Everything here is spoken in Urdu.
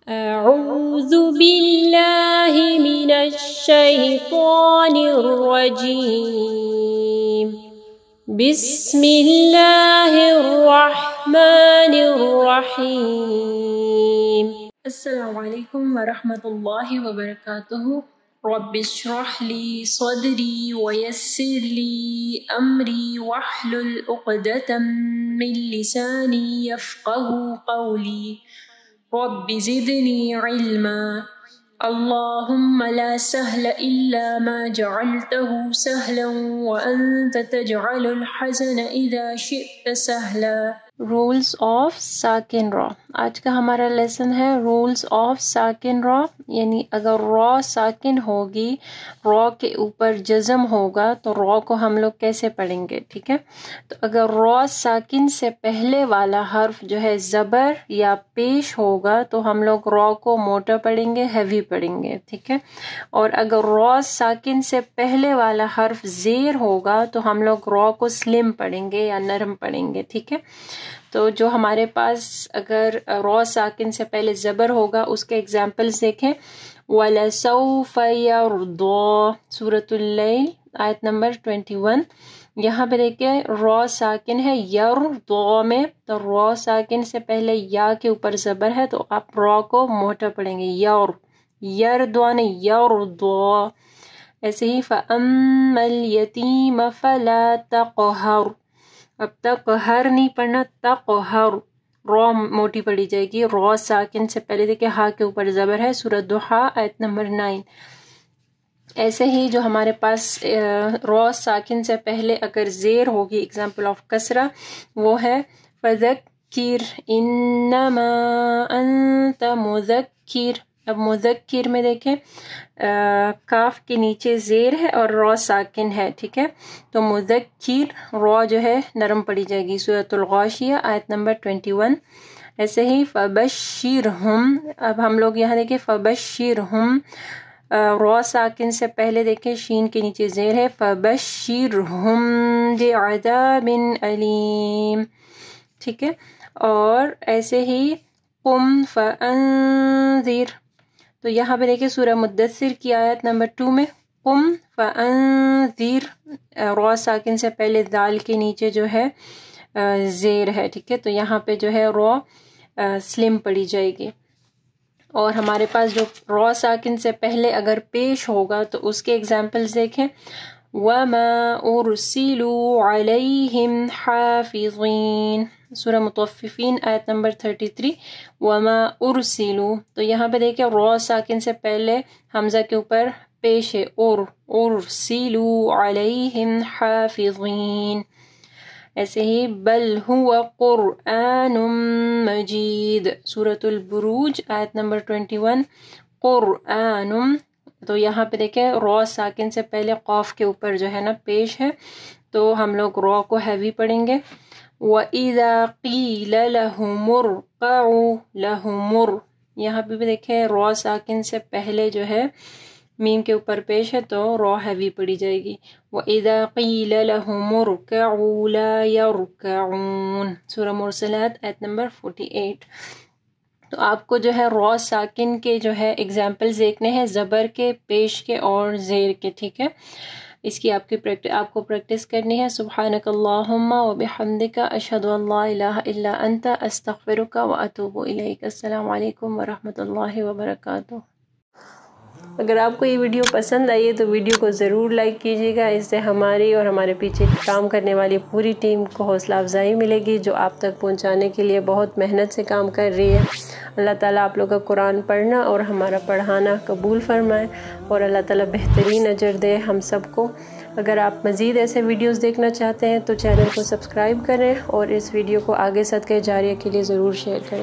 أعوذ بالله من الشيطان الرجيم بسم الله الرحمن الرحيم السلام علیکم ورحمۃ اللہ وبرکاتہ رب اشرح لي صدري ويسر لي أمري واحلل عقدة من لساني يفقهوا قولي رب زدني علما اللهم لا سهل إلا ما جعلته سهلا وأنت تجعل الحزن إذا شئت سهلا. رولز آف ساکن را. آج کا ہمارا لیسن ہے رولز آف ساکن را، یعنی اگر را ساکن ہوگی، را کے اوپر جزم ہوگا تو را کو ہم لوگ کیسے پڑھیں گے. ٹھیک ہے، تو اگر را ساکن سے پہلے والا حرف جو ہے زبر یا پیش ہوگا تو ہم لوگ را کو موٹا پڑھیں گے، ہیوی پڑھیں گے. ٹھیک ہے، اور اگر را ساکن سے پہلے والا حرف زیر ہوگا تو ہم لوگ را کو سلم پڑھیں گے یا نرم پڑھیں گے. ٹھیک ہے، تو جو ہمارے پاس اگر را ساکن سے پہلے زبر ہوگا اس کے اگزامپلس دیکھیں. وَلَسَوْفَ يَرْضَى سورۃ اللیل آیت نمبر 21. یہاں پہ دیکھیں را ساکن ہے یرضا میں، تو را ساکن سے پہلے یا کے اوپر زبر ہے تو آپ را کو موٹا پڑھیں گے، یرضا نہیں یرضا. ایسے ہی فَأَمَّا الْيَتِيمَ فَلَا تَقْهَرْ، اب تک ہر نہیں پڑھنا، تقہر را موٹی پڑھی جائے گی. را ساکن سے پہلے دیکھیں ہا کے اوپر زبر ہے، سورۃ ضحیٰ آیت نمبر 9. ایسے ہی جو ہمارے پاس را ساکن سے پہلے اگر زیر ہوگی، اگزامپل آف کسرہ وہ ہے فذکر انما انت مذکر. اب مذکر میں دیکھیں کاف کے نیچے زیر ہے اور را ساکن ہے. ٹھیک ہے، تو مذکر را جو ہے نرم پڑی جائے گی، سورۃ الغاشیہ آیت نمبر 21. ایسے ہی فبشرہم، اب ہم لوگ یہاں دیکھیں فبشرہم، را ساکن سے پہلے دیکھیں شین کے نیچے زیر ہے، فبشرہم بعذاب علیم. ٹھیک ہے، اور ایسے ہی قم فانذر، تو یہاں پہ دیکھیں سورہ مدثر کی آیت نمبر 2 میں قم فانذر، را ساکن سے پہلے دال کے نیچے جو ہے زیر ہے. ٹھیک ہے، تو یہاں پہ جو ہے را سلم پڑی جائے گی. اور ہمارے پاس جو را ساکن سے پہلے اگر پیش ہوگا تو اس کے اگزامپلس دیکھیں. وَمَا أُرْسِلُوا عَلَيْهِمْ حَافِظِينَ سورہ مطففین آیت نمبر 33. وَمَا أُرْسِلُوا، تو یہاں پہ دیکھیں را ساکن سے پہلے حمزہ کے اوپر پیش ہے أُرْسِلُوا عَلَيْهِمْ حَافِظِينَ. ایسے ہی بل هو قرآن مجید سورۃ البروج آیت نمبر 21. قرآن، تو یہاں پہ دیکھیں را ساکن سے پہلے قاف کے اوپر جو ہے نا پیش ہے تو ہم لوگ را کو ہیوی پڑھیں گے. وَإِذَا قِيلَ لَهُمُ ارْكَعُوا لَهُمُ، یہاں پہ بھی دیکھیں را ساکن سے پہلے جو ہے میم کے اوپر پیش ہے تو را ہیوی پڑھی جائے گی. وَإِذَا قِيلَ لَهُمُ ارْكَعُوا لَا يَرْكَعُونَ سورہ مرسلات آیت نمبر 48. تو آپ کو جو ہے را ساکن کے جو ہے اگزامپلز دیکھنے ہیں، زبر کے، پیش کے اور زیر کے. ٹھیک ہے، اس کی آپ کو پریکٹس کرنی ہے. سبحانک اللہم وبحمدک اشہد ان لا الہ الا انت استغفرک واتوب الیک. السلام علیکم ورحمۃ اللہ وبرکاتہ. اگر آپ کو یہ ویڈیو پسند آئی ہے تو ویڈیو کو ضرور لائک کیجیے گا، اس سے ہماری اور ہمارے پیچھے کام کرنے والی پوری ٹیم کو حوصلہ افزائی ملے گی جو آپ تک پہنچانے کے لیے بہت محنت سے کام کر رہی ہے. اللہ تعالیٰ آپ لوگ کا قرآن پڑھنا اور ہمارا پڑھانا قبول فرمائے اور اللہ تعالیٰ بہترین اجر دے ہم سب کو. اگر آپ مزید ایسے ویڈیوز دیکھنا چاہتے ہیں تو چینل کو سبسکرائب کریں اور اس ویڈیو کو آگے صدقہ جاریہ کے لیے ضرور شیئر کریں.